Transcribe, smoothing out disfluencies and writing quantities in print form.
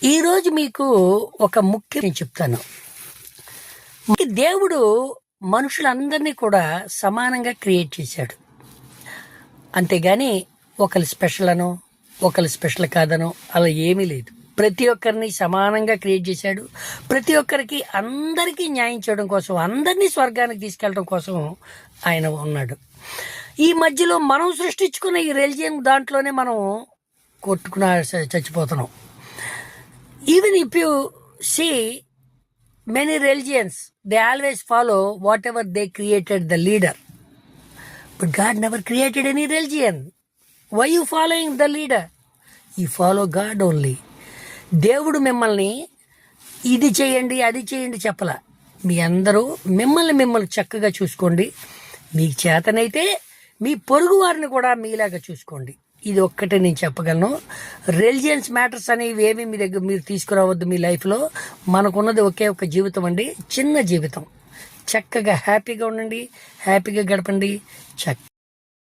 ఈరోజు మీకు ఒక ముఖ్యం చెప్తాను. దేవుడు మనుషులందరినీ కూడా సమానంగా క్రియేట్ చేశాడు. అంతేగాని ఒకరు స్పెషల్ అనో ఒకరు స్పెషల్ కాదనో అలా ఏమీ లేదు. ప్రతి ఒక్కరిని సమానంగా క్రియేట్ చేశాడు. ప్రతి ఒక్కరికి అందరికీ న్యాయం చేయడం కోసం, అందరినీ స్వర్గానికి తీసుకెళ్ళడం కోసం ఆయన ఉన్నాడు. ఈ మధ్యలో మనం సృష్టించుకున్న ఈ రిలిజియన్ దాంట్లోనే మనం కొట్టుకున్న చచ్చిపోతున్నాం. Even if you see many religions, they always follow whatever they created the leader. But God never created any religion. Why you following the leader? You follow God only. దేవుడు మిమ్మల్ని ఇది చేయండి అది చేయండి చెప్పలా. మీ అందరూ మిమ్మల్ని చక్కగా చూసుకోండి. మీకు చేతనైతే మీ పొరుగు వారిని కూడా మీలాగా చూసుకోండి. ఇది ఒక్కటే నేను చెప్పగలను. రిలిజియన్స్ మ్యాటర్స్ అనేవి ఏమి మీ దగ్గర మీరు తీసుకురావద్దు మీ లైఫ్లో. మనకున్నది ఒకే ఒక జీవితం అండి, చిన్న జీవితం. చక్కగా హ్యాపీగా ఉండండి, హ్యాపీగా గడపండి.